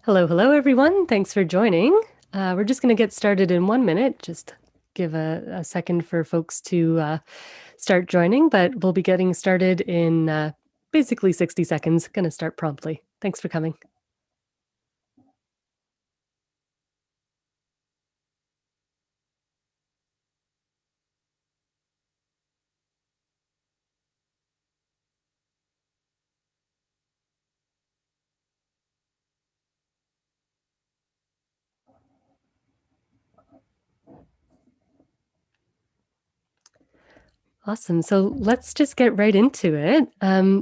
Hello, hello, everyone. Thanks for joining. We're just going to get started in 1 minute. Just give a second for folks to start joining, but we'll be getting started in basically 60 seconds. Going to start promptly. Thanks for coming. Awesome. So let's just get right into it.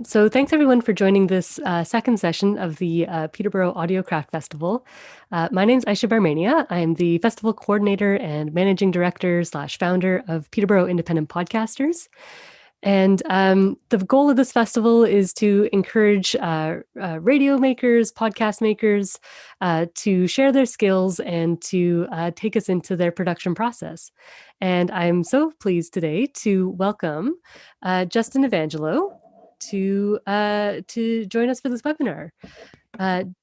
So thanks everyone for joining this second session of the Peterborough Audio Craft Festival. My name is Aisha Barmania. I'm the festival coordinator and managing director / founder of Peterborough Independent Podcasters. And the goal of this festival is to encourage radio makers, podcast makers to share their skills and to take us into their production process. And I'm so pleased today to welcome Justin Evangelho to join us for this webinar.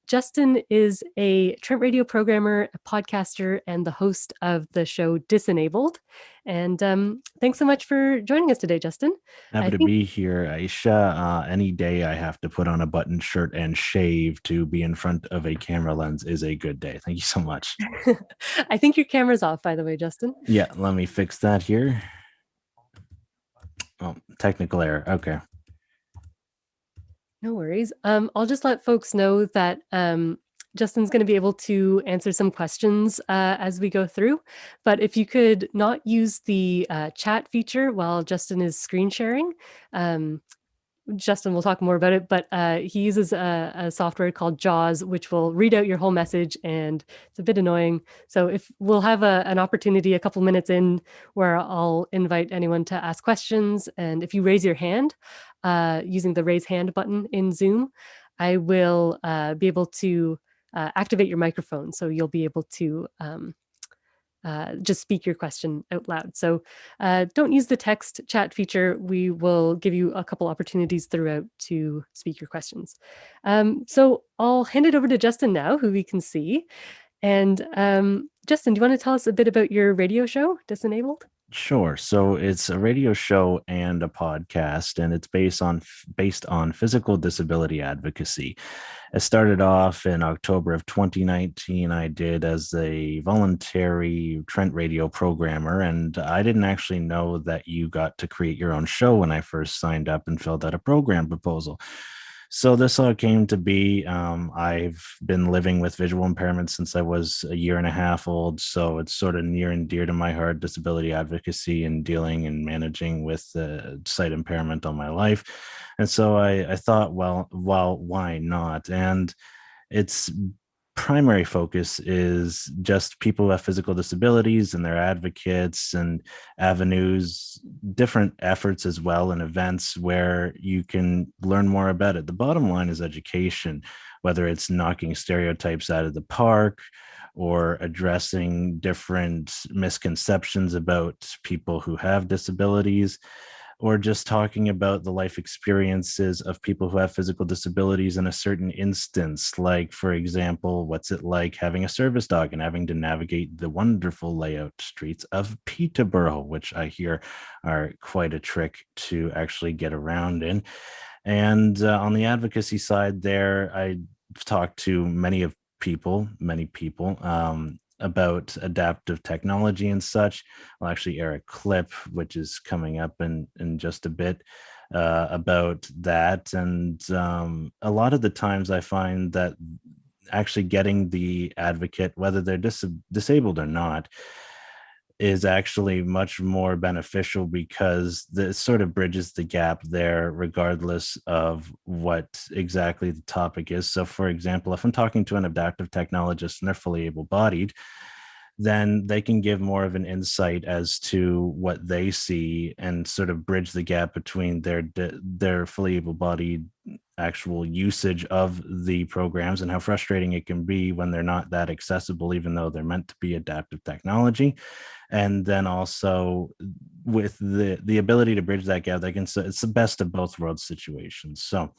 Justin is a Trent Radio programmer, a podcaster, and the host of the show Disenabled. And thanks so much for joining us today, Justin. Happy to be here, Aisha. Any day I have to put on a button shirt and shave to be in front of a camera lens is a good day. Thank you so much. I think your camera's off, by the way, Justin. Yeah, let me fix that here. Oh, technical error. Okay. No worries. I'll just let folks know that Justin's going to be able to answer some questions as we go through. But if you could not use the chat feature while Justin is screen sharing, Justin will talk more about it, but he uses a software called JAWS, which will read out your whole message, and it's a bit annoying. So if we'll have an opportunity a couple minutes in where I'll invite anyone to ask questions, and if you raise your hand using the raise hand button in Zoom, I will be able to activate your microphone, so you'll be able to just speak your question out loud. So don't use the text chat feature. We will give you a couple opportunities throughout to speak your questions. So I'll hand it over to Justin now, who we can see. And Justin, do you want to tell us a bit about your radio show, Disenabled? Sure. So it's a radio show and a podcast, and it's based on physical disability advocacy. It started off in October of 2019. I did as a voluntary Trent Radio programmer, and I didn't actually know that you got to create your own show when I first signed up and filled out a program proposal. So this all came to be. I've been living with visual impairment since I was a year and a half old. So it's sort of near and dear to my heart, disability advocacy and dealing and managing with sight impairment all my life. And so I thought, well, why not? And it's primary focus is just people who have physical disabilities and their advocates and avenues, different efforts as well, and events where you can learn more about it. The bottom line is education, whether it's knocking stereotypes out of the park or addressing different misconceptions about people who have disabilities, or just talking about the life experiences of people who have physical disabilities in a certain instance. Like, for example, what's it like having a service dog and having to navigate the wonderful layout streets of Peterborough, which I hear are quite a trick to actually get around in. And on the advocacy side there, I talked to many people about adaptive technology and such. I'll actually air a clip, which is coming up in just a bit, about that. And a lot of the times I find that actually getting the advocate, whether they're disabled or not, is actually much more beneficial because this sort of bridges the gap there, regardless of what exactly the topic is. So, for example, if I'm talking to an adaptive technologist and they're fully able-bodied, then they can give more of an insight as to what they see and sort of bridge the gap between their fully able-bodied actual usage of the programs and how frustrating it can be when they're not that accessible, even though they're meant to be adaptive technology. And then also with the ability to bridge that gap, it's the best of both worlds situations. So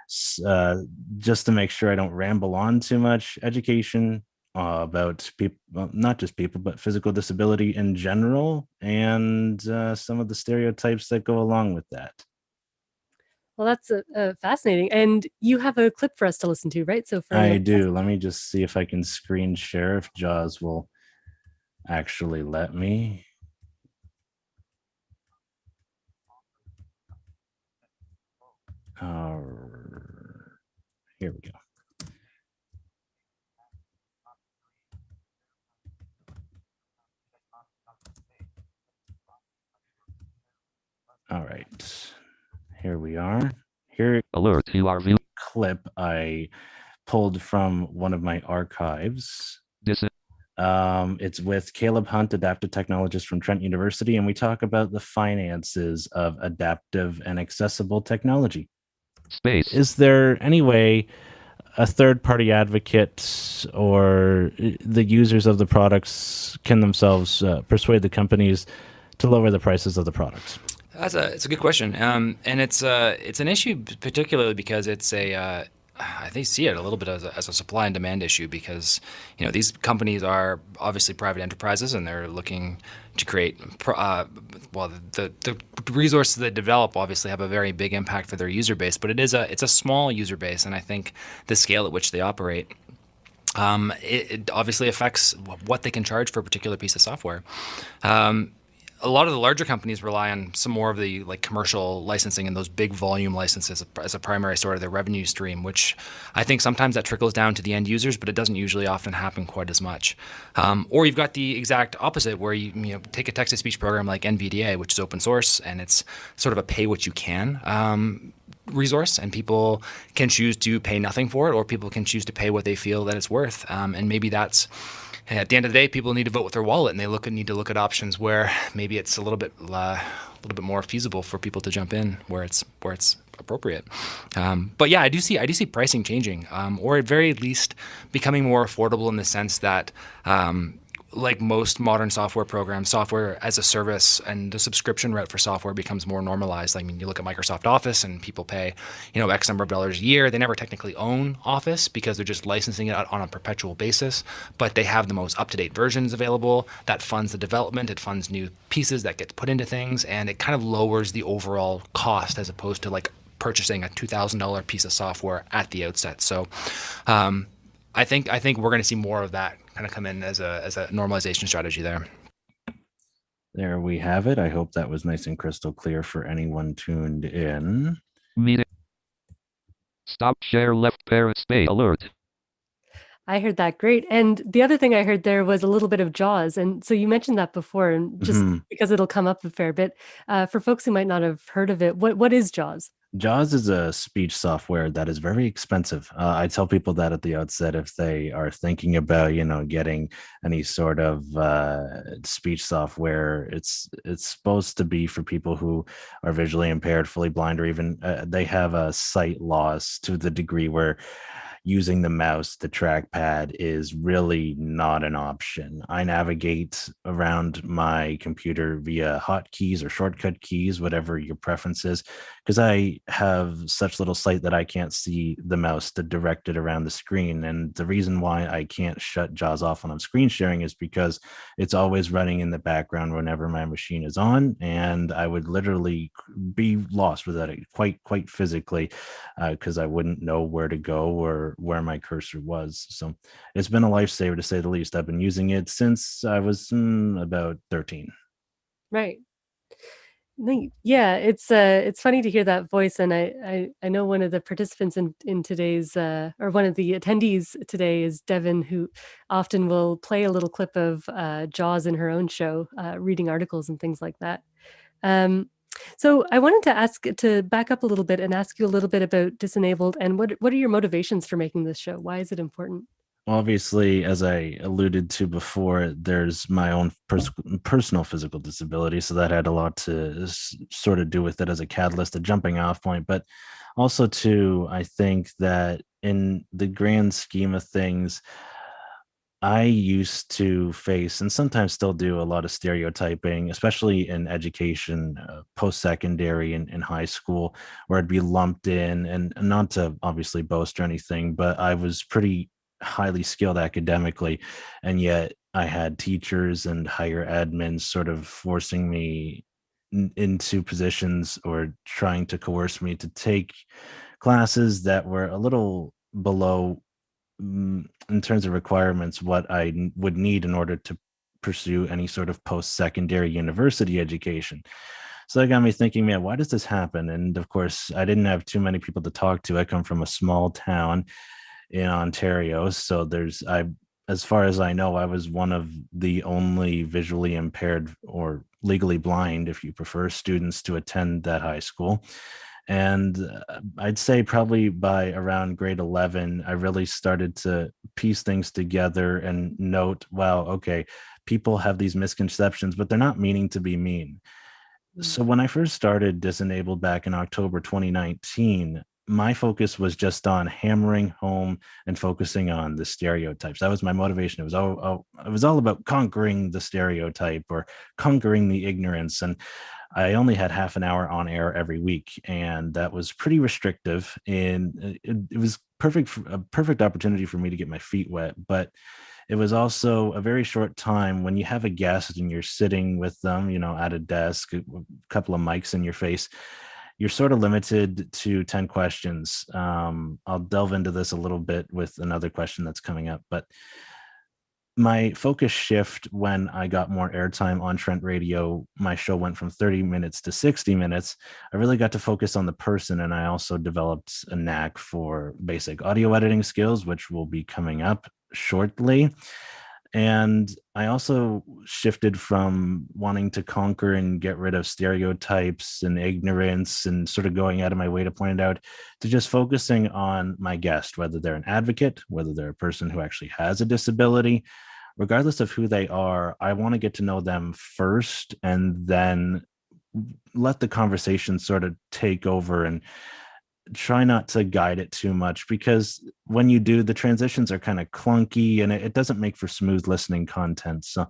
Just to make sure I don't ramble on too much, education about people, well, not just people, but physical disability in general, and some of the stereotypes that go along with that. Well, that's fascinating. And you have a clip for us to listen to, right? So for I anyone, do. Let me just see if I can screen share, if Jaws will actually let me. Uh, Here we go. All right. Here we are. Here, alert, you are viewing clip I pulled from one of my archives. It's with Caleb Hunt, adaptive technologist from Trent University, and we talk about the finances of adaptive and accessible technology. Space. Is there any way a third-party advocate or the users of the products can themselves persuade the companies to lower the prices of the products? It's a good question, and it's an issue particularly because it's I think see it a little bit as a supply and demand issue, because these companies are obviously private enterprises and they're looking to create the resources they develop obviously have a very big impact for their user base, but it's a small user base, and I think the scale at which they operate. It obviously affects what they can charge for a particular piece of software. A lot of the larger companies rely on some more of the commercial licensing and those big volume licenses as a primary sort of their revenue stream, which I think sometimes that trickles down to the end users, but it doesn't usually often happen quite as much. Or you've got the exact opposite, where you take a text-to-speech program like NVDA, which is open source, and it's sort of a pay-what-you-can resource, and people can choose to pay nothing for it, or people can choose to pay what they feel that it's worth. And maybe that's at the end of the day, people need to vote with their wallet, and they need to look at options where maybe it's a little bit more feasible for people to jump in where it's appropriate. But yeah, I do see pricing changing, or at very least becoming more affordable, in the sense that like most modern software programs, software as a service and the subscription route for software becomes more normalized. I mean, you look at Microsoft Office and people pay, X number of dollars a year. They never technically own Office because they're just licensing it on a perpetual basis, but they have the most up-to-date versions available. That funds the development. It funds new pieces that get put into things, and it kind of lowers the overall cost as opposed to purchasing a $2,000 piece of software at the outset. So I think we're going to see more of that kind of come in as a normalization strategy there. There we have it. I hope that was nice and crystal clear for anyone tuned in. meeting. Stop share left parent space alert. I heard that great. And the other thing I heard there was a little bit of Jaws. And so you mentioned that before, and just because it'll come up a fair bit, for folks who might not have heard of it, what is Jaws? Jaws is a speech software that is very expensive. I tell people that at the outset if they are thinking about, getting any sort of speech software. It's supposed to be for people who are visually impaired, fully blind, or even they have a sight loss to the degree where using the mouse, the trackpad is really not an option. I navigate around my computer via hotkeys or shortcut keys, whatever your preference is, because I have such little sight that I can't see the mouse to direct it around the screen. And the reason why I can't shut Jaws off when I'm screen sharing is because it's always running in the background whenever my machine is on, and I would literally be lost without it quite physically, because I wouldn't know where to go or where my cursor was. So it's been a lifesaver, to say the least. I've been using it since I was about 13. Right. Yeah, it's funny to hear that voice, and I know one of the participants in today's or one of the attendees today is Devin, who often will play a little clip of Jaws in her own show, reading articles and things like that. So I wanted to back up a little bit and ask you a little bit about Disenabled, and what are your motivations for making this show? Why is it important? Obviously, as I alluded to before, there's my own personal physical disability, so that had a lot to sort of do with it as a catalyst, a jumping off point. But also, too, I think that in the grand scheme of things, I used to face, and sometimes still do, a lot of stereotyping, especially in education, post-secondary and in high school, where I'd be lumped in, and not to obviously boast or anything, but I was pretty highly skilled academically, and yet I had teachers and higher admins sort of forcing me into positions or trying to coerce me to take classes that were a little below, in terms of requirements, what I would need in order to pursue any sort of post-secondary university education. So that got me thinking, man, why does this happen? And of course, I didn't have too many people to talk to. I come from a small town in Ontario, so as far as I know, I was one of the only visually impaired, or legally blind, if you prefer, students to attend that high school. And I'd say probably by around grade 11, I really started to piece things together and note, wow, okay, people have these misconceptions, but they're not meaning to be mean. So when I first started Disenabled back in October 2019, my focus was just on hammering home and focusing on the stereotypes. That was my motivation. It was all about conquering the stereotype, or conquering the ignorance. And I only had half an hour on air every week, and that was pretty restrictive. And it was a perfect opportunity for me to get my feet wet, but it was also a very short time. When you have a guest and you're sitting with them, at a desk, a couple of mics in your face, you're sort of limited to 10 questions. I'll delve into this a little bit with another question that's coming up, but my focus shift when I got more airtime on Trent Radio. My show went from 30 minutes to 60 minutes. I really got to focus on the person, and I also developed a knack for basic audio editing skills, which will be coming up shortly. And I also shifted from wanting to conquer and get rid of stereotypes and ignorance and sort of going out of my way to point it out, to just focusing on my guest, whether they're an advocate, whether they're a person who actually has a disability. Regardless of who they are, I want to get to know them first, and then let the conversation sort of take over, and try not to guide it too much, because when you do, the transitions are kind of clunky, and it doesn't make for smooth listening content. So,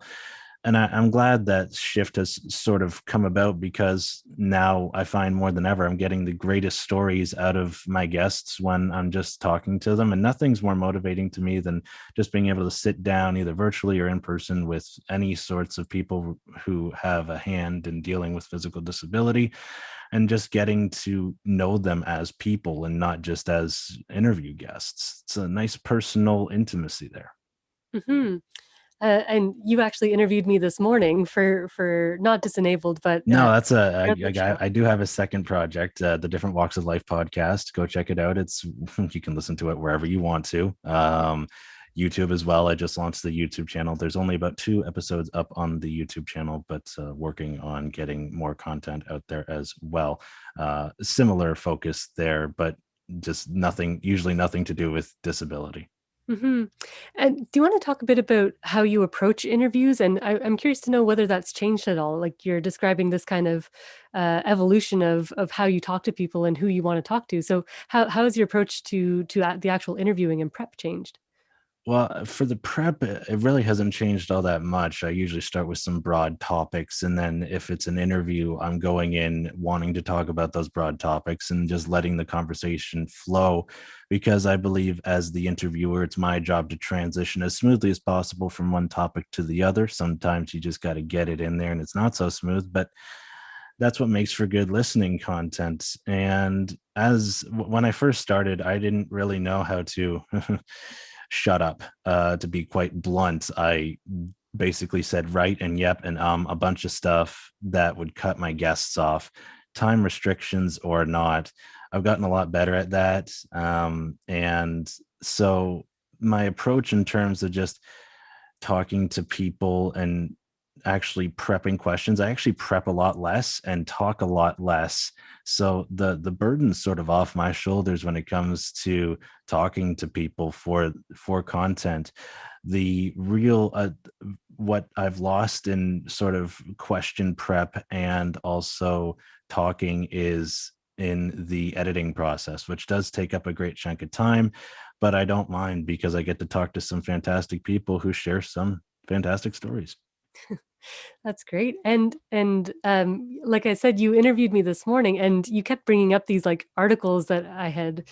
and I'm glad that shift has sort of come about, because now I find more than ever I'm getting the greatest stories out of my guests when I'm just talking to them. And nothing's more motivating to me than just being able to sit down, either virtually or in person, with any sorts of people who have a hand in dealing with physical disability, and just getting to know them as people and not just as interview guests. It's a nice personal intimacy there. Mm-hmm. And you actually interviewed me this morning for not Disenabled, but No, that's another show. I do have a second project, the Different Walks of Life podcast. Go check it out. It's you can listen to it wherever you want to. YouTube as well. I just launched the YouTube channel. There's only about 2 episodes up on the YouTube channel, but working on getting more content out there as well. Similar focus there, but just usually nothing to do with disability. Mm-hmm. And do you want to talk a bit about how you approach interviews? And I'm curious to know whether that's changed at all. Like, you're describing this kind of evolution of how you talk to people and who you want to talk to. So how has your approach to the actual interviewing and prep changed? Well, for the prep, it really hasn't changed all that much. I usually start with some broad topics, and then if it's an interview, I'm going in wanting to talk about those broad topics and just letting the conversation flow, because I believe as the interviewer, it's my job to transition as smoothly as possible from one topic to the other. Sometimes you just got to get it in there and it's not so smooth, but that's what makes for good listening content. And when I first started, I didn't really know how to shut up. To be quite blunt, I basically said right and yep and a bunch of stuff that would cut my guests off, time restrictions or not. I've gotten a lot better at that. And so my approach in terms of just talking to people and actually prepping questions, I actually prep a lot less and talk a lot less. So the burden's sort of off my shoulders when it comes to talking to people for content. The real what I've lost in sort of question prep and also talking is in the editing process, which does take up a great chunk of time. but I don't mind because I get to talk to some fantastic people who share some fantastic stories. That's great. And like I said, you interviewed me this morning, and you kept bringing up these like articles that I had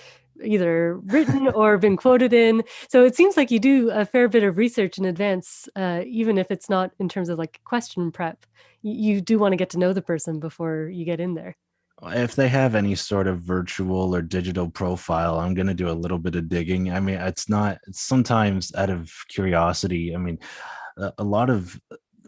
either written or been quoted in. So it seems like you do a fair bit of research in advance, even if it's not in terms of like question prep. You do want to get to know the person before you get in there. If they have any sort of virtual or digital profile, I'm going to do a little bit of digging. I mean, it's sometimes out of curiosity. I mean, a lot of,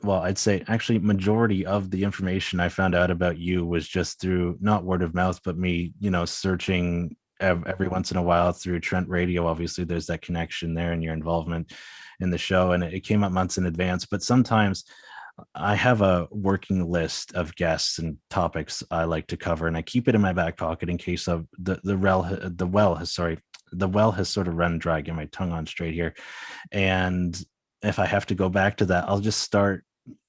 well, I'd say actually majority of the information I found out about you was just through not word of mouth, but me, searching every once in a while through Trent Radio. Obviously, there's that connection there and your involvement in the show, and it came up months in advance. But sometimes I have a working list of guests and topics I like to cover, and I keep it in my back pocket in case of the well has sort of run dry. Get my tongue on straight here, and if I have to go back to that, I'll just start.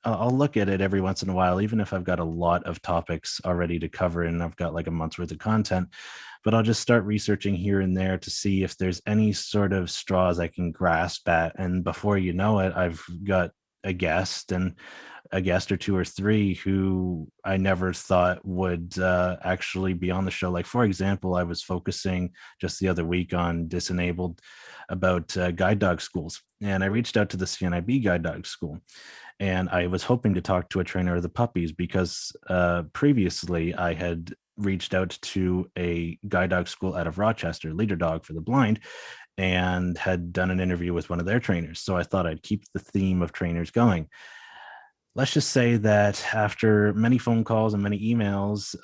I'll look at it every once in a while, even if I've got a lot of topics already to cover and I've got like a month's worth of content. But I'll just start researching here and there to see if there's any sort of straws I can grasp at. And before you know it, I've got a guest or two or three who I never thought would actually be on the show. Like, for example, I was focusing just the other week on Disenabled about guide dog schools. And I reached out to the CNIB guide dog school. And I was hoping to talk to a trainer of the puppies because previously I had reached out to a guide dog school out of Rochester, Leader Dog for the Blind, and had done an interview with one of their trainers. So I thought I'd keep the theme of trainers going. Let's just say that after many phone calls and many emails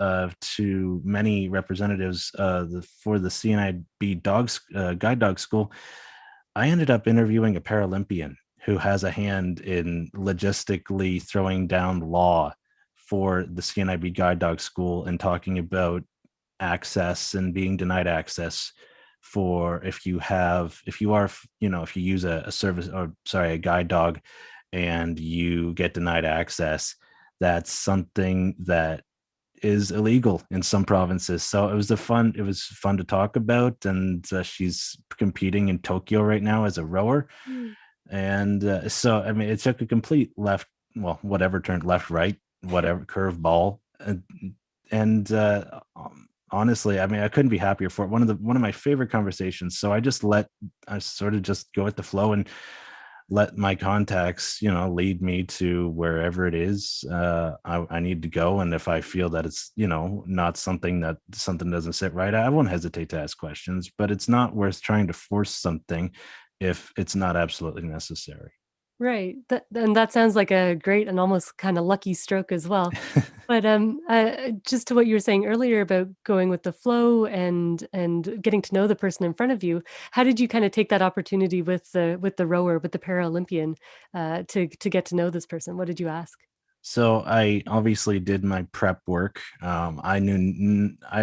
to many representatives for the CNIB guide dog school, I ended up interviewing a Paralympian who has a hand in logistically throwing down law for the CNIB guide dog school and talking about access and being denied access for if you use a guide dog and you get denied access, that's something that is illegal in some provinces. So it was fun to talk about. And she's competing in Tokyo right now as a rower. And so, I mean, it took a complete whatever turned left, right, whatever curve ball. And honestly, I mean, I couldn't be happier for it. One of my favorite conversations. So I sort of just go with the flow and let my contacts, lead me to wherever it is I need to go. And if I feel that it's, not something doesn't sit right, I won't hesitate to ask questions, but it's not worth trying to force something if it's not absolutely necessary. Right. And that sounds like a great and almost kind of lucky stroke as well. But just to what you were saying earlier about going with the flow and getting to know the person in front of you, how did you kind of take that opportunity with the rower, with the Paralympian, to get to know this person? What did you ask? So I obviously did my prep work. I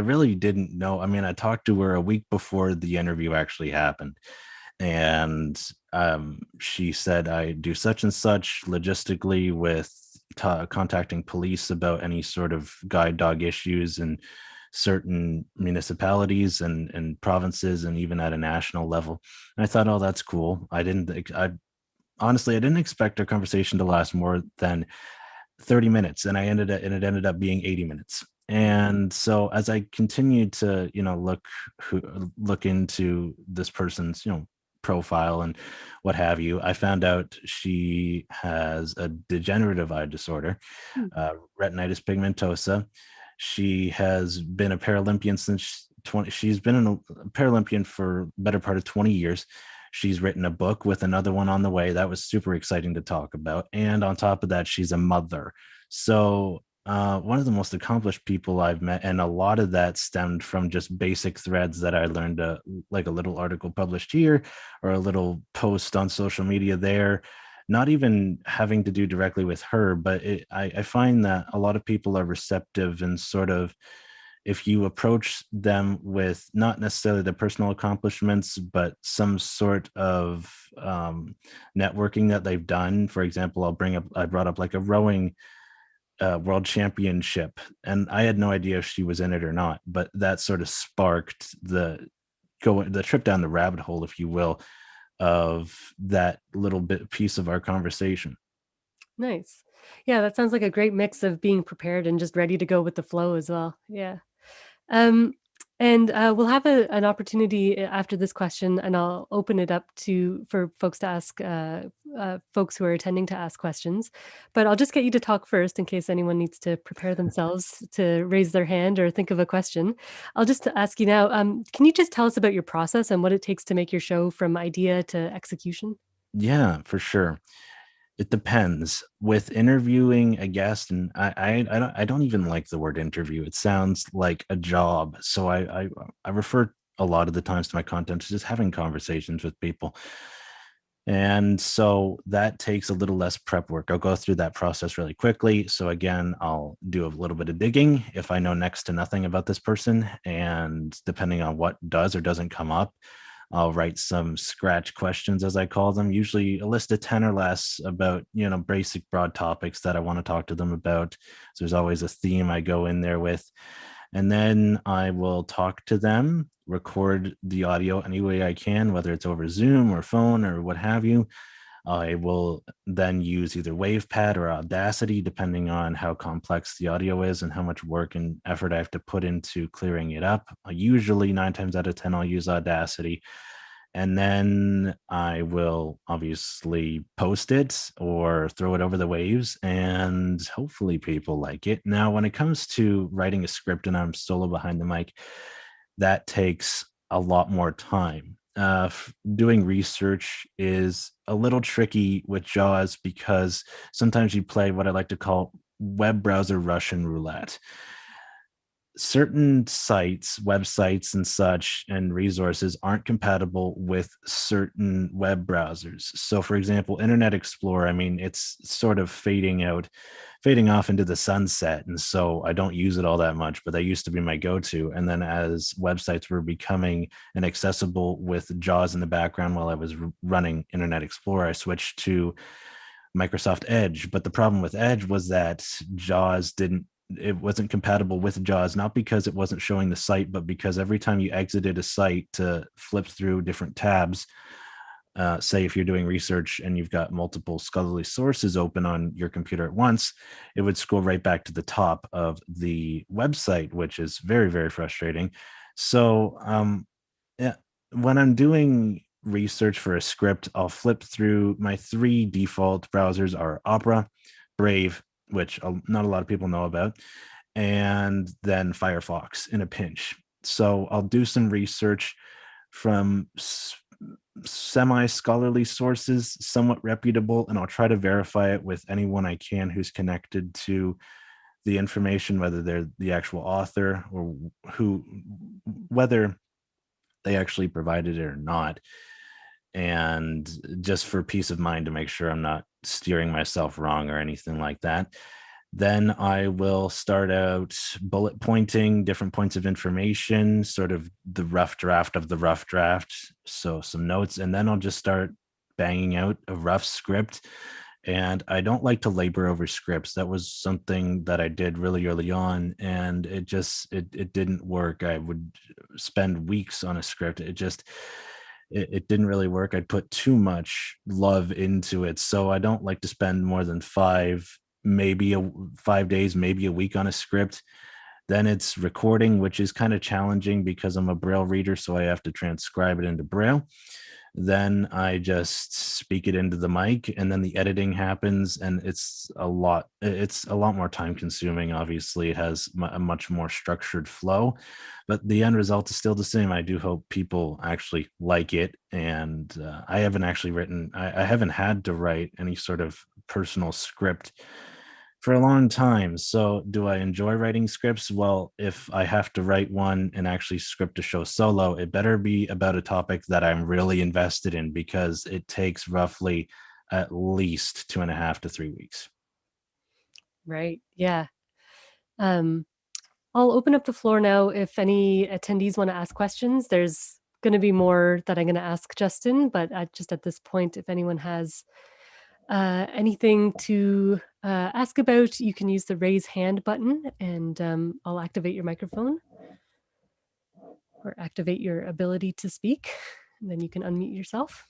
really didn't know. I mean, I talked to her a week before the interview actually happened. And she said, I do such and such logistically with contacting police about any sort of guide dog issues in certain municipalities and provinces and even at a national level. And I thought, oh, that's cool. Honestly, I didn't expect our conversation to last more than 30 minutes, and it ended up being 80 minutes. And so as I continued to, look into this person's, profile and what have you, I found out she has a degenerative eye disorder, retinitis pigmentosa. She has been a Paralympian she's been a Paralympian for the better part of 20 years. She's written a book with another one on the way. That was super exciting to talk about. And on top of that, she's a mother. So one of the most accomplished people I've met, and a lot of that stemmed from just basic threads that I learned, like a little article published here or a little post on social media there, not even having to do directly with her, but I find that a lot of people are receptive and sort of, if you approach them with not necessarily the personal accomplishments, but some sort of networking that they've done. For example, I brought up like a rowing world championship, and I had no idea if she was in it or not, but that sort of sparked the go the trip down the rabbit hole, if you will, of that little bit piece of our conversation. Nice. Yeah, that sounds like a great mix of being prepared and just ready to go with the flow as well. Yeah. Um, and we'll have an opportunity after this question, and I'll open it up for folks to ask folks who are attending to ask questions. But I'll just get you to talk first in case anyone needs to prepare themselves to raise their hand or think of a question. I'll just ask you now. Can you just tell us about your process and what it takes to make your show from idea to execution? Yeah, for sure. It depends. With interviewing a guest, and I don't even like the word interview. It sounds like a job. So I refer a lot of the times to my content to just having conversations with people. And so that takes a little less prep work. I'll go through that process really quickly. So again, I'll do a little bit of digging if I know next to nothing about this person. And depending on what does or doesn't come up, I'll write some scratch questions, as I call them, usually a list of 10 or less about, basic broad topics that I want to talk to them about. So there's always a theme I go in there with. And then I will talk to them, record the audio any way I can, whether it's over Zoom or phone or what have you. I will then use either WavePad or Audacity, depending on how complex the audio is and how much work and effort I have to put into clearing it up. Usually 9 times out of 10, I'll use Audacity. And then I will obviously post it or throw it over the waves, and hopefully people like it. Now, when it comes to writing a script and I'm solo behind the mic, that takes a lot more time. Doing research is a little tricky with JAWS because sometimes you play what I like to call web browser Russian roulette. Certain sites, websites and such, and resources aren't compatible with certain web browsers. So for example, Internet Explorer, it's sort of fading off into the sunset. And so I don't use it all that much, but that used to be my go-to. And then as websites were becoming inaccessible with JAWS in the background while I was running Internet Explorer, I switched to Microsoft Edge. But the problem with Edge was that it wasn't compatible with JAWS, not because it wasn't showing the site, but because every time you exited a site to flip through different tabs, say if you're doing research and you've got multiple scholarly sources open on your computer at once, it would scroll right back to the top of the website, which is very, very frustrating. So yeah, when I'm doing research for a script, I'll flip through. My 3 default browsers are Opera, Brave, which not a lot of people know about, and then Firefox in a pinch. So I'll do some research from semi-scholarly sources, somewhat reputable, and I'll try to verify it with anyone I can who's connected to the information, whether they're the actual author or whether they actually provided it or not. And just for peace of mind, to make sure I'm not steering myself wrong or anything like that, then I will start out bullet pointing different points of information, sort of the rough draft of the rough draft. So some notes, and then I'll just start banging out a rough script. And I don't like to labor over scripts. That was something that I did really early on, and it didn't work. I would spend weeks on a script. It didn't really work. I'd put too much love into it. So I don't like to spend more than 5 days, maybe a week on a script. Then it's recording, which is kind of challenging because I'm a Braille reader, so I have to transcribe it into Braille. Then I just speak it into the mic, and then the editing happens, and it's a lot more time consuming. Obviously, it has a much more structured flow, but the end result is still the same. I do hope people actually like it. And I haven't had to write any sort of personal script for a long time. So do I enjoy writing scripts? Well, if I have to write one and actually script a show solo, it better be about a topic that I'm really invested in, because it takes roughly at least 2.5 to 3 weeks. Right. Yeah. Um, I'll open up the floor now if any attendees want to ask questions. There's going to be more that I'm going to ask Justin, but just at this point, if anyone has anything to ask about, you can use the raise hand button, and I'll activate your microphone. or activate your ability to speak. And then you can unmute yourself.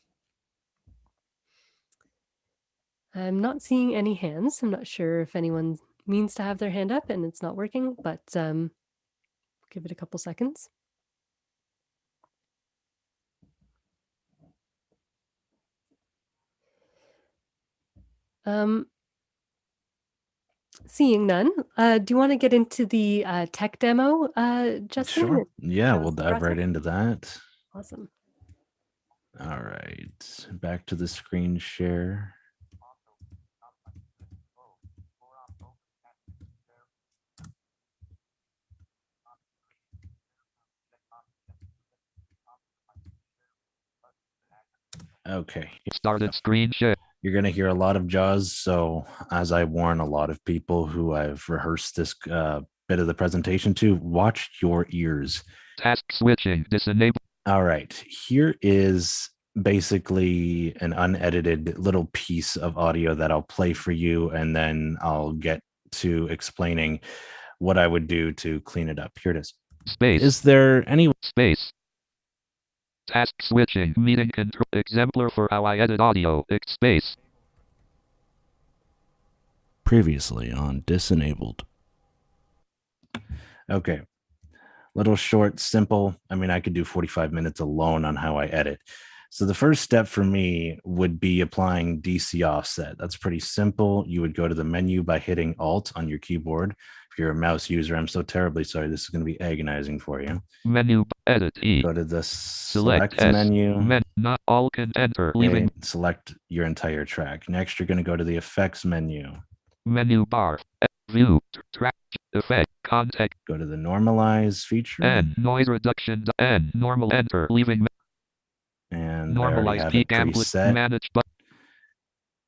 I'm not seeing any hands. I'm not sure if anyone means to have their hand up and it's not working, but give it a couple seconds. Seeing none, do you want to get into the tech demo, Justin? Sure. Yeah, Show we'll us the dive right process? into that. Awesome. All right, back to the screen share. Okay. Started screen share. You're going to hear a lot of JAWS. So, as I warn a lot of people who I've rehearsed this bit of the presentation to, watch your ears. Task switching. Disenabled. All right. Here is basically an unedited little piece of audio that I'll play for you, and then I'll get to explaining what I would do to clean it up. Here it is. Space. Is there any Space. Task switching. Meeting control. Exemplar for how I edit audio. Space. previously on Disenabled? Okay. Little short, simple. I mean, I could do 45 minutes alone on how I edit. So the first step for me would be applying DC offset. That's pretty simple. You would go to the menu by hitting Alt on your keyboard. If you're a mouse user, I'm so terribly sorry. This is going to be agonizing for you. Menu. Edit. E. Go to the Select select S. menu. Not all can enter. Okay, Leaving select your entire track. Next, you're going to go to the effects menu. menu bar. View. Track. Effect. Context. Go to the normalize feature. N. Noise reduction. N. Normal. Enter. Leaving. And I already Normalize have peak it amplitude. preset. Manage button.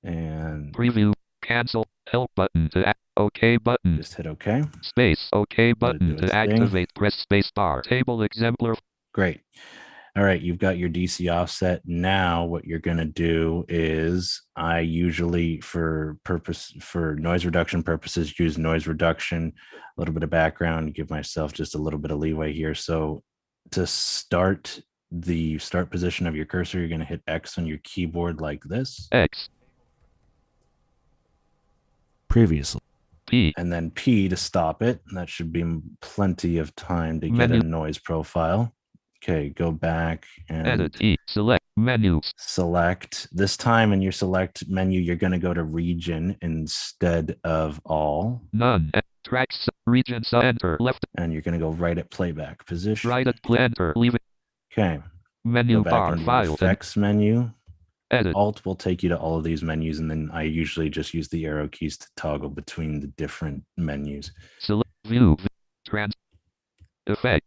And Preview. Cancel. Help button to OK button. just hit OK. Space. OK button do to its thing. activate. Press space bar. Table exemplar. Great. All right, you've got your DC offset. Now what you're going to do is I usually for noise reduction purposes use noise reduction, a little bit of background, give myself just a little bit of leeway here. So to start the start position of your cursor, you're going to hit X on your keyboard like this. X. Previously. P. And then P to stop it. That should be plenty of time to get Menu. a noise profile. Okay, go back and Edit. E. Select. Menus. select. This time in your select menu, you're going to go to region instead of all. None. Tracks. Regions. Enter. Left. And you're going to go right at playback position. Right at play. Enter. Leave it. Okay. Menu Go back bar. into your Files. effects menu. Edit. Alt will take you to all of these menus, and then I usually just use the arrow keys to toggle between the different menus. Select. View. Trans. Effect.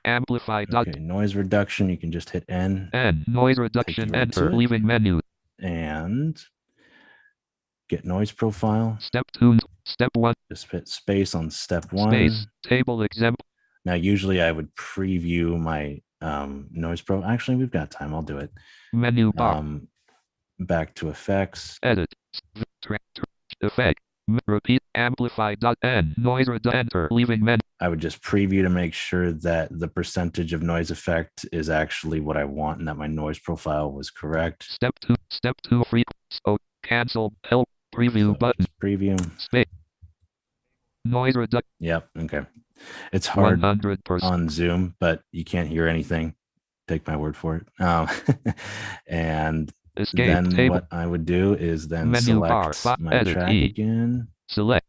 Amplify. Okay, noise reduction, you can just hit N. N. Noise reduction. right to Enter. it. Leaving menu. And get noise profile. Step 2. Step 1. Just hit space on step 1. Space. Table exemplar. Now, usually I would preview my noise pro. Actually, we've got time. I'll do it. Menu bar. Back to effects. Edit. Effect. Repeat. Amplify. N. Noise reduction. Enter. Leaving menu. I would just preview to make sure that the percentage of noise effect is actually what I want and that my noise profile was correct. Step 2. Step 2. So cancel. Help. Preview So button. just preview. Space. Noise reduction. Yep. Okay. It's hard 100%. on Zoom, but you can't hear anything. Take my word for it. And Escape. then Table. what I would do is then Menu bar. select my Edit. track E. again, Select.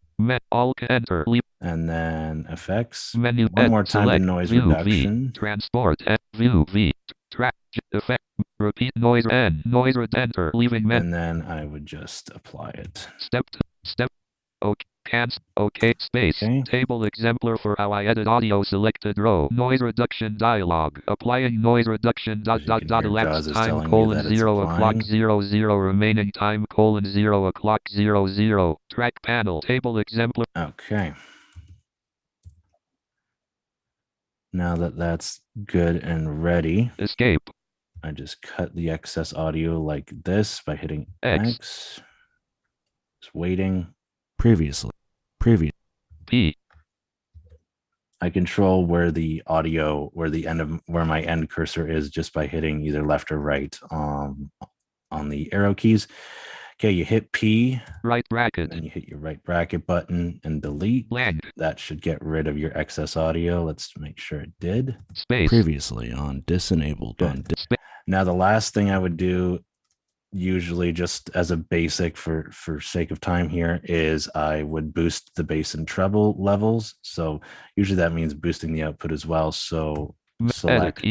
All can enter. Leave. and then effects. Menu. One more time to Select. noise View. reduction. V. Transport. View. V. Track. Effect. Repeat. Noise. N. Noise. Enter. Leaving menu. And then I would just apply it. Step 2. Step. OK. Cancel. OK. Space. Okay. Table exemplar for how I edit audio. Selected row. Noise reduction dialog. Applying noise reduction. As you can hear, Elapsed JAWS is telling time me colon that it's 0 o'clock applying. 00 remaining time colon 0 o'clock 00. Track panel. Table exemplar. Okay. Now that that's good and ready, Escape. I just cut the excess audio like this by hitting X. X. Just waiting. Previously. Previous. P. I control where the audio, where my end cursor is, just by hitting either left or right on the arrow keys. Okay, you hit P, Right bracket. and you hit your right bracket button and delete. Blank. That should get rid of your excess audio. Let's make sure it did. Space. Previously on Disenabled. Now, the last thing I would do, usually just as a basic for sake of time here, is I would boost the bass and treble levels. So usually that means boosting the output as well. So select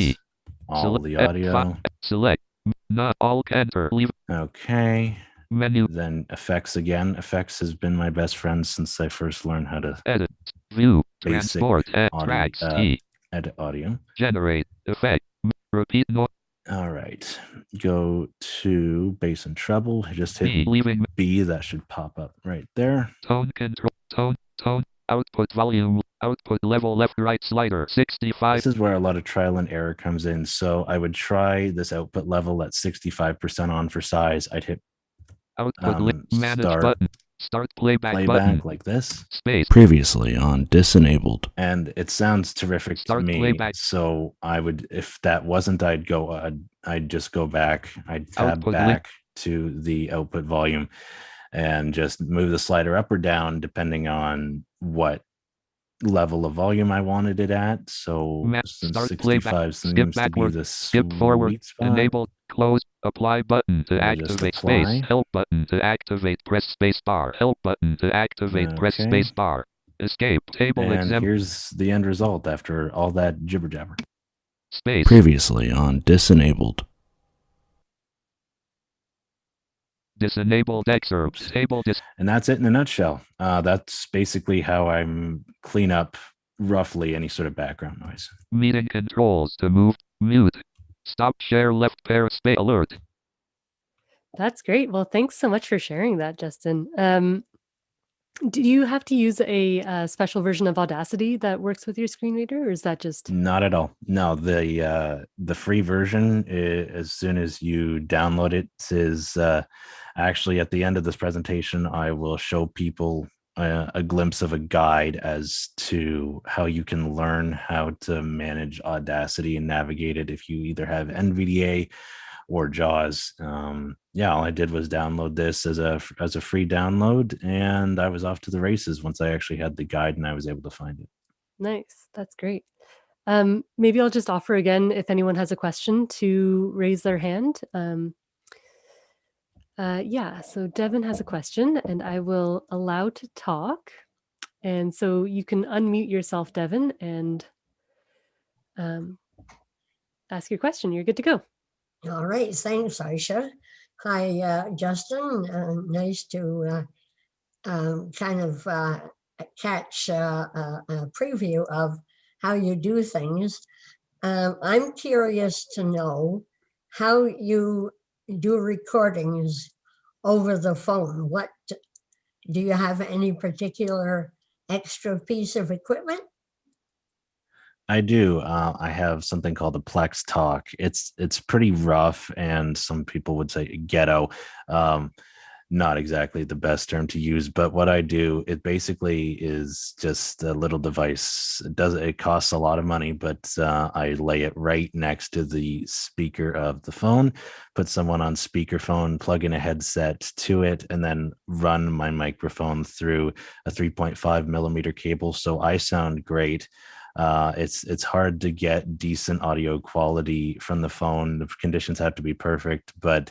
all the audio. Select. Not all. Enter. Leave. Okay. Menu. Then effects again. Effects has been my best friend since I first learned how to Edit. View. basic Transport. audio, Tracks. T. edit audio. Generate. Effect. Repeat. No. All right. Go to bass and treble. Just hit B. Leaving. B. That should pop up right there. Tone control. Tone. Output volume. Output level left right slider 65. This is where a lot of trial and error comes in. So I would try this output level at 65% on for size. I'd hit Output manage start button. Start playback button. like this. Space. Previously on Disenabled. And it sounds terrific Start to me. playback. So I would, if that wasn't, I'd just go back. I'd tab Output back to the output volume and just move the slider up or down depending on what level of volume I wanted it at. So since Start 65 playback. seems Skip to backward. be the Skip forward. sweet spot. Enable. Close. Apply button to I'll just activate apply. space. Help button to activate. Press space bar. Help button to activate. Press Okay. space bar. Escape. Table And exempt. here's the end result after all that jibber jabber. Space. Previously on Disenabled. Disenabled excerpts. Table And that's it in a nutshell. That's basically how I'm clean up roughly any sort of background noise. meeting controls to move. Mute. Stop share left pair space alert. That's great. Well, thanks so much for sharing that, Justin. Do you have to use a special version of Audacity that works with your screen reader, or is that just Not at all. No, the free version, as soon as you download it, is actually at the end of this presentation, I will show people a glimpse of a guide as to how you can learn how to manage Audacity and navigate it if you either have NVDA or JAWS. All I did was download this as a free download, and I was off to the races once I actually had the guide and I was able to find it. nice? That's great. Maybe I'll just offer again, if anyone has a question, to raise their hand. So Devin has a question, and I will allow to talk. And so you can unmute yourself, Devin, and ask your question. You're good to go. All right, thanks, Aisha. Hi, Justin. Nice to catch a preview of how you do things. I'm curious to know how you do recordings over the phone. What do you have any particular extra piece of equipment? I do. I have something called a Plex Talk. It's pretty rough, and some people would say ghetto. Not exactly the best term to use, but what I do, it basically is just a little device. It costs a lot of money, but I lay it right next to the speaker of the phone, put someone on speakerphone, plug in a headset to it, and then run my microphone through a 3.5 millimeter cable. So I sound great. It's hard to get decent audio quality from the phone. The conditions have to be perfect, but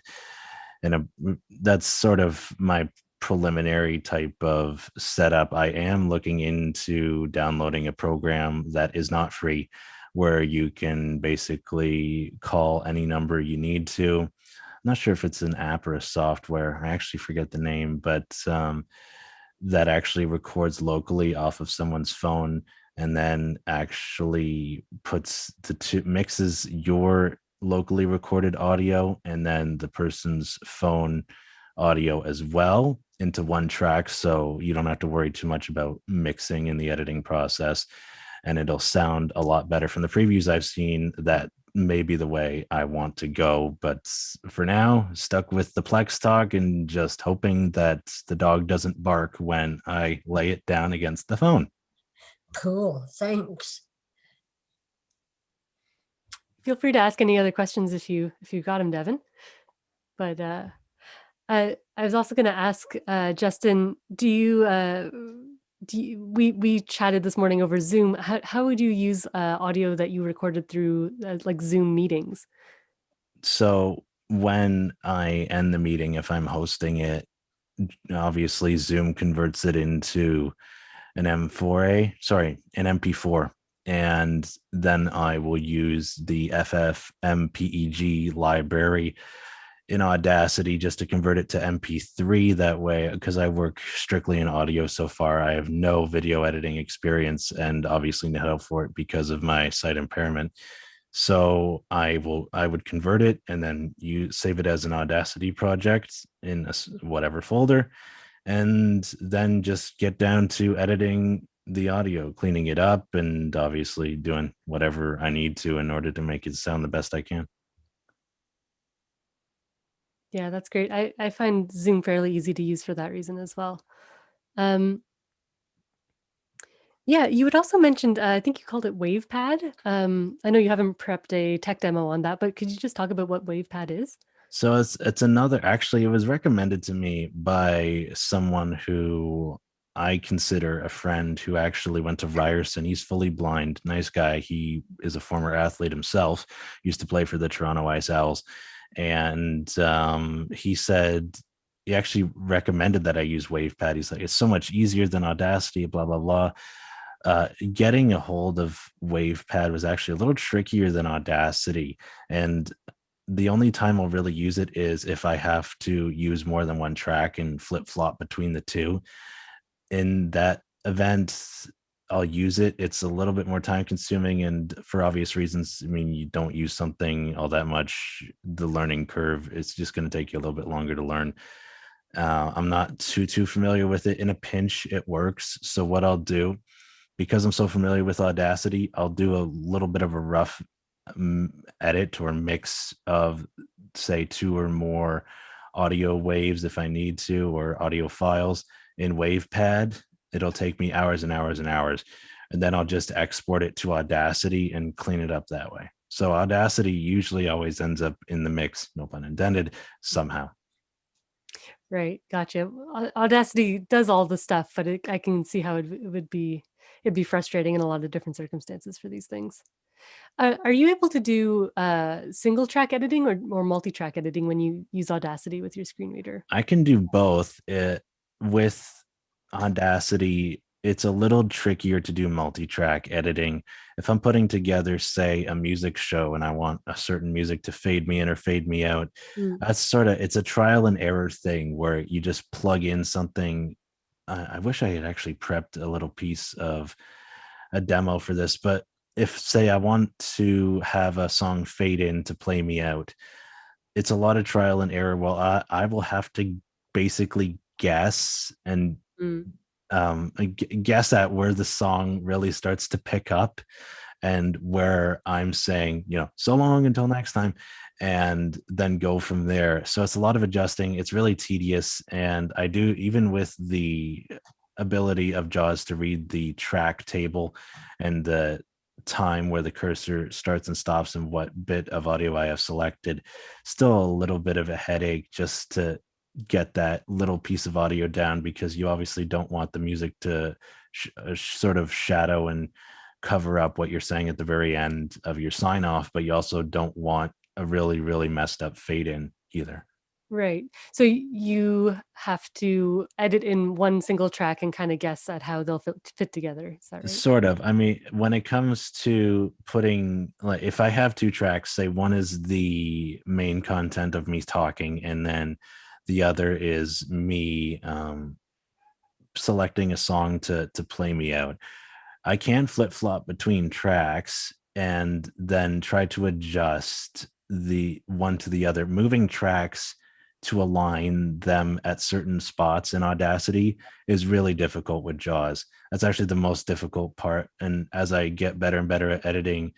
that's sort of my preliminary type of setup. I am looking into downloading a program that is not free, where you can basically call any number you need to. I'm not sure if it's an app or a software. I actually forget the name, but that actually records locally off of someone's phone, and then actually mixes your locally recorded audio and then the person's phone audio as well into one track, so you don't have to worry too much about mixing in the editing process, and it'll sound a lot better. From the previews I've seen, that may be the way I want to go, but for now, stuck with the Plex Talk and just hoping that the dog doesn't bark when I lay it down against the phone. Cool. Thanks. Feel free to ask any other questions if you got them, Devin. But I was also going to ask Justin, we chatted this morning over Zoom. How would you use audio that you recorded through like Zoom meetings? So when I end the meeting, if I'm hosting it, obviously Zoom converts it into an MP4, and then I will use the FFmpeg library in Audacity just to convert it to MP3. That way, because I work strictly in audio so far, I have no video editing experience and obviously no help for it because of my sight impairment. So I would convert it and then you save it as an Audacity project in whatever folder, and then just get down to editing the audio, cleaning it up, and obviously doing whatever I need to in order to make it sound the best I can. Yeah, that's great. I find Zoom fairly easy to use for that reason as well. Yeah, you had also mentioned, I think you called it WavePad. I know you haven't prepped a tech demo on that, but could you just talk about what WavePad is? So it's another, actually, it was recommended to me by someone who I consider a friend who actually went to Ryerson. He's fully blind, nice guy. He is a former athlete himself, used to play for the Toronto Ice Owls. And he said, he actually recommended that I use WavePad. He's like, it's so much easier than Audacity, blah, blah, blah. Getting a hold of WavePad was actually a little trickier than Audacity. And the only time I'll really use it is if I have to use more than one track and flip-flop between the two. In that event, I'll use it. It's a little bit more time consuming, and for obvious reasons, I mean, you don't use something all that much, the learning curve, it's just going to take you a little bit longer to learn. I'm not too familiar with it. In a pinch, it works. So what I'll do, because I'm so familiar with Audacity, I'll do a little bit of a rough edit or mix of, say, 2 or more audio waves if I need to, or audio files in WavePad. It'll take me hours and hours and hours, and then I'll just export it to Audacity and clean it up that way. So Audacity usually always ends up in the mix, no pun intended, somehow. Right, gotcha. Audacity does all the stuff, but I can see how it'd be frustrating in a lot of different circumstances for these things. Are you able to do single track editing or multi-track editing when you use Audacity with your screen reader? I can do both. With Audacity, it's a little trickier to do multi-track editing. If I'm putting together, say, a music show and I want a certain music to fade me in or fade me out, that's it's a trial and error thing where you just plug in something. I wish I had actually prepped a little piece of a demo for this, but if, say, I want to have a song fade in to play me out, it's a lot of trial and error. Well, I will have to basically guess and guess at where the song really starts to pick up and where I'm saying, so long until next time, and then go from there. So it's a lot of adjusting. It's really tedious. And I do, even with the ability of JAWS to read the track table and the time where the cursor starts and stops and what bit of audio I have selected, still a little bit of a headache just to get that little piece of audio down, because you obviously don't want the music to sort of shadow and cover up what you're saying at the very end of your sign off, but you also don't want a really, really messed up fade in either. Right. So you have to edit in one single track and kind of guess at how they'll fit together. Is that right? Sort of. I mean, when it comes to putting, like, if I have 2 tracks, say one is the main content of me talking, and then the other is me selecting a song to play me out, I can flip-flop between tracks and then try to adjust the one to the other, moving tracks to align them at certain spots in Audacity is really difficult with JAWS. That's actually the most difficult part. And as I get better and better at editing,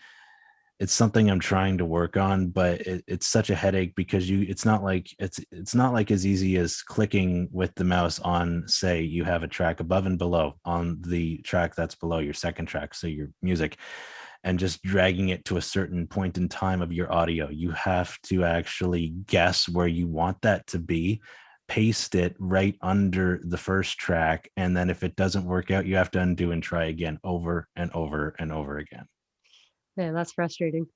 it's something I'm trying to work on, but it's such a headache because it's not like as easy as clicking with the mouse on, say you have a track above and below on the track that's below your second track, so your music, and just dragging it to a certain point in time of your audio. You have to actually guess where you want that to be, paste it right under the first track, and then if it doesn't work out, you have to undo and try again over and over and over again. Yeah, that's frustrating.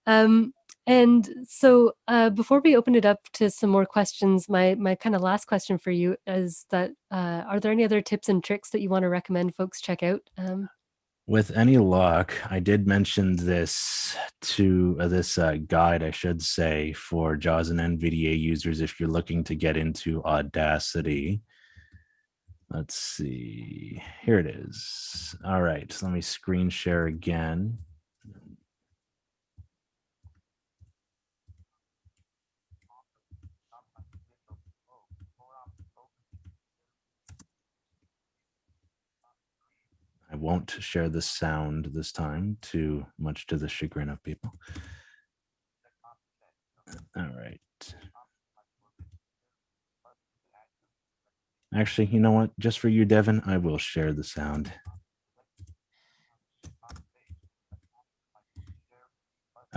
And so before we open it up to some more questions, my kind of last question for you is that are there any other tips and tricks that you want to recommend folks check out? With any luck, I did mention this to this guide, I should say, for JAWS and NVDA users if you're looking to get into Audacity. Let's see. Here it is. All right. So let me screen share again. I won't share the sound this time, too much to the chagrin of people. All right. Actually, you know what? Just for you, Devin, I will share the sound.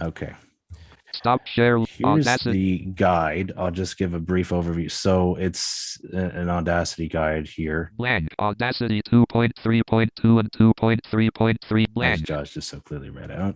Okay. Stop share. Here's Audacity. the guide. I'll just give a brief overview. So it's an Audacity guide here. Blank. Audacity 2.3.2 and 2.3.3 As blank. Josh just so clearly read out.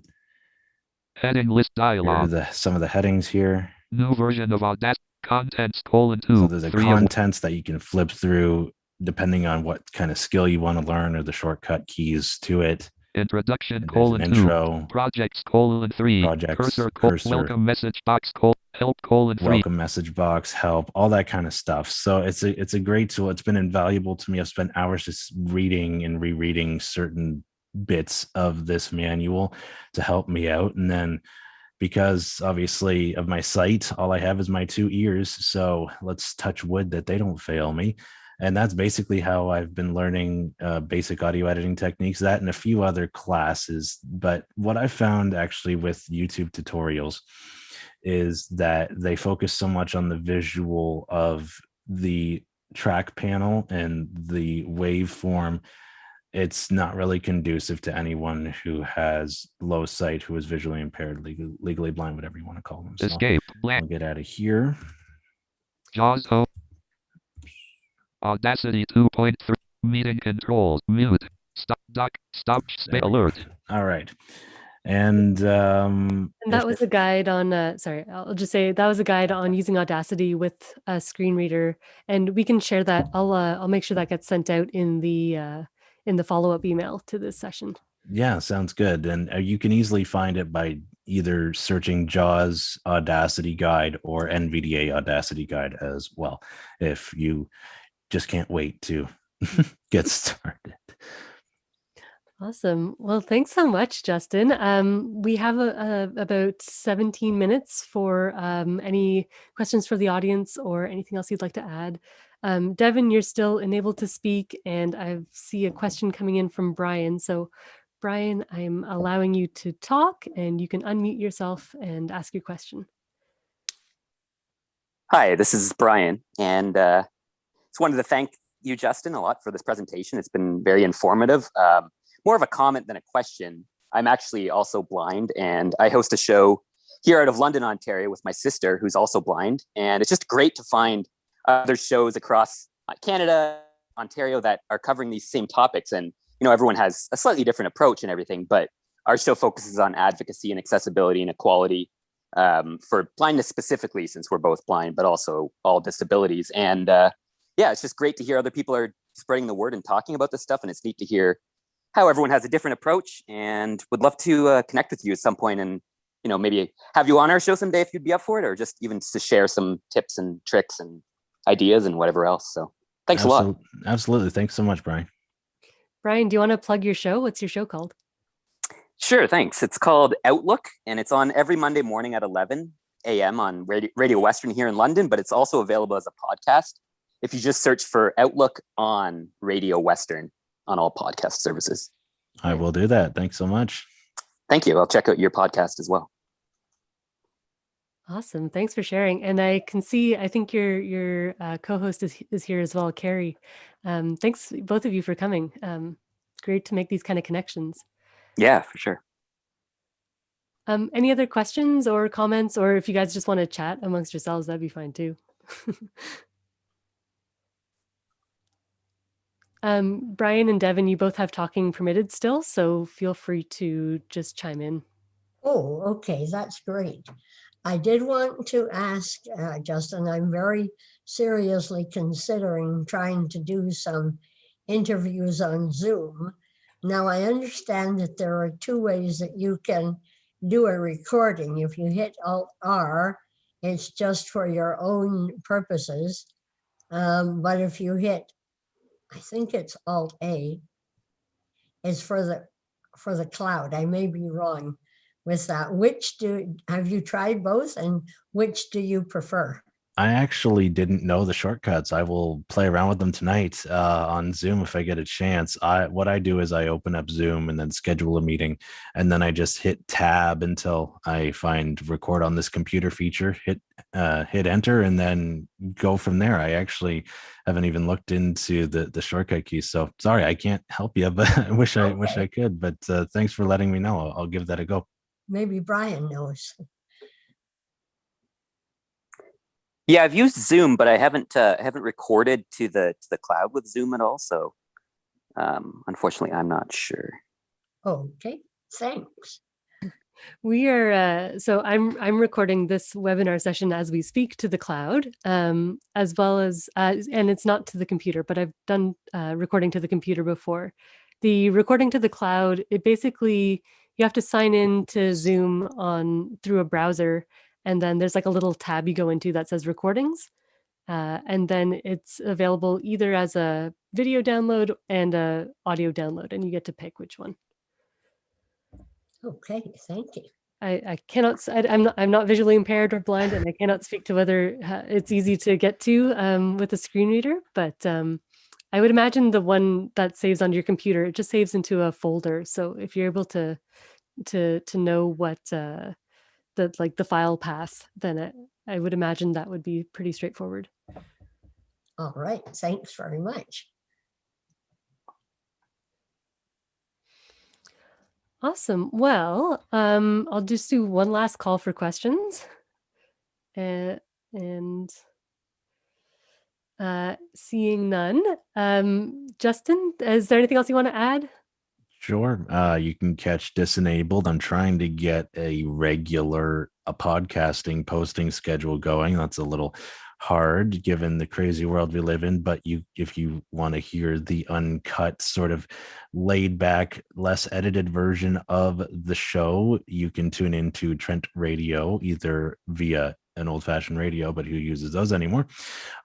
Heading list Here are dialog. some of the headings here. New version of Audacity. Contents : 2. So there's a 3 of contents that you can flip through depending on what kind of skill you want to learn or the shortcut keys to it. Introduction : And there's an 2. intro, Projects : 3. projects, Cursor. Welcome message box : help : 3. welcome message box, help, all that kind of stuff. So it's a great tool. It's been invaluable to me. I've spent hours just reading and rereading certain bits of this manual to help me out. And then because obviously of my sight, all I have is my 2 ears. So let's touch wood that they don't fail me. And that's basically how I've been learning basic audio editing techniques, that and a few other classes. But what I found actually with YouTube tutorials is that they focus so much on the visual of the track panel and the waveform. It's not really conducive to anyone who has low sight, who is visually impaired, legally blind, whatever you want to call them. So Escape. Blank. I'll get out of here. JAWS home. Audacity 2.3. Meeting controls. Mute. Stop. Doc. Stop. Alert. All right. And that was a guide on, sorry, I'll just say that was a guide on using Audacity with a screen reader, and we can share that. I'll make sure that gets sent out in the follow-up email to this session. Yeah, sounds good. And you can easily find it by either searching JAWS Audacity Guide or NVDA Audacity Guide as well, if you just can't wait to get started. Awesome. Well, thanks so much, Justin. We have about 17 minutes for any questions for the audience or anything else you'd like to add. Devin, you're still enabled to speak, and I see a question coming in from Brian. So, Brian, I'm allowing you to talk, and you can unmute yourself and ask your question. Hi, this is Brian, and just wanted to thank you, Justin, a lot for this presentation. It's been very informative. More of a comment than a question. I'm actually also blind, and I host a show here out of London, Ontario with my sister, who's also blind. And it's just great to find other shows across Canada, Ontario, that are covering these same topics. And, you know, everyone has a slightly different approach and everything, but our show focuses on advocacy and accessibility and equality for blindness specifically, since we're both blind, but also all disabilities. And yeah, it's just great to hear other people are spreading the word and talking about this stuff. And it's neat to hear how everyone has a different approach, and would love to connect with you at some point and, you know, maybe have you on our show someday if you'd be up for it, or just even to share some tips and tricks and ideas and whatever else. So thanks a lot. Absolutely. Thanks so much, Brian. Brian, do you want to plug your show? What's your show called? Sure. Thanks. It's called Outlook, and it's on every Monday morning at 11 a.m. on Radio Western here in London, but it's also available as a podcast if you just search for Outlook on Radio Western on all podcast services. I will do that. Thanks so much. Thank you. I'll check out your podcast as well. Awesome. Thanks for sharing. And I can see, I think your co-host is here as well, Carrie. Thanks both of you for coming. Great to make these kind of connections. Yeah, for sure. Any other questions or comments, or if you guys just want to chat amongst yourselves, that'd be fine too. Brian and Devin, you both have talking permitted still, so feel free to just chime in. Oh, okay, that's great. I did want to ask, Justin, I'm very seriously considering trying to do some interviews on Zoom. Now, I understand that there are two ways that you can do a recording. If you hit Alt-R, it's just for your own purposes. But if you hit, I think it's Alt-A, it's for the cloud. I may be wrong with that. Have you tried both, and which do you prefer? I actually didn't know the shortcuts. I will play around with them tonight on Zoom if I get a chance. What I do is I open up Zoom and then schedule a meeting, and then I just hit tab until I find record on this computer feature, hit enter, and then go from there. I actually haven't even looked into the shortcut keys, so sorry I can't help you, but I wish I could. But thanks for letting me know. I'll give that a go. Maybe Brian knows. Yeah, I've used Zoom, but I haven't recorded to the cloud with Zoom at all. So unfortunately, I'm not sure. Okay, thanks. We are so I'm recording this webinar session as we speak to the cloud, as well as and it's not to the computer, but I've done recording to the computer before. The recording to the cloud, it basically you have to sign in to Zoom through a browser, and then there's like a little tab you go into that says recordings, and then it's available either as a video download and a audio download, and you get to pick which one. Okay, thank you. I cannot. I'm not visually impaired or blind, and I cannot speak to whether it's easy to get to with a screen reader. But I would imagine the one that saves on your computer, it just saves into a folder. So if you're able to know what the file path, then I would imagine that would be pretty straightforward. All right, thanks very much. Awesome. Well, I'll just do one last call for questions. And seeing none. Justin, is there anything else you want to add? Sure. You can catch Disenabled. I'm trying to get a regular podcasting posting schedule going. That's a little hard given the crazy world we live in, but if you want to hear the uncut, sort of laid back, less edited version of the show, you can tune into Trent Radio, either via an old-fashioned radio, but who uses those anymore,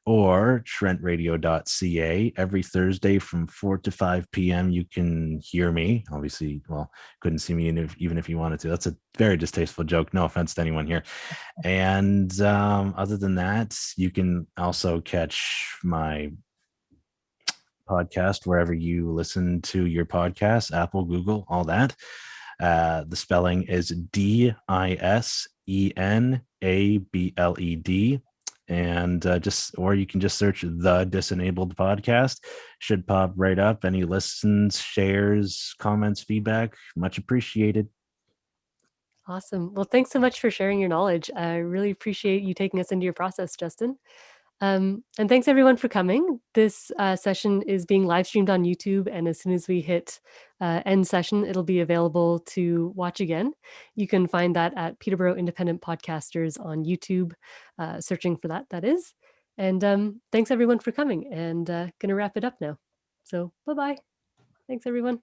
or trentradio.ca. Every Thursday from 4 to 5 p.m. you can hear me. Obviously, well, couldn't see me even if you wanted to. That's a very distasteful joke. No offense to anyone here. And other than that, you can also catch my podcast wherever you listen to your podcasts, Apple, Google, all that. The spelling is Disenabled, and or you can just search the Disenabled podcast. Should pop right up. Any listens, shares, comments, feedback, much appreciated. Awesome. Well, thanks so much for sharing your knowledge. I really appreciate you taking us into your process, Justin. And thanks everyone for coming. This session is being live streamed on YouTube, and as soon as we hit end session, it'll be available to watch again. You can find that at Peterborough Independent Podcasters on YouTube, searching for that is. And thanks everyone for coming, and gonna wrap it up now. So bye-bye. Thanks everyone.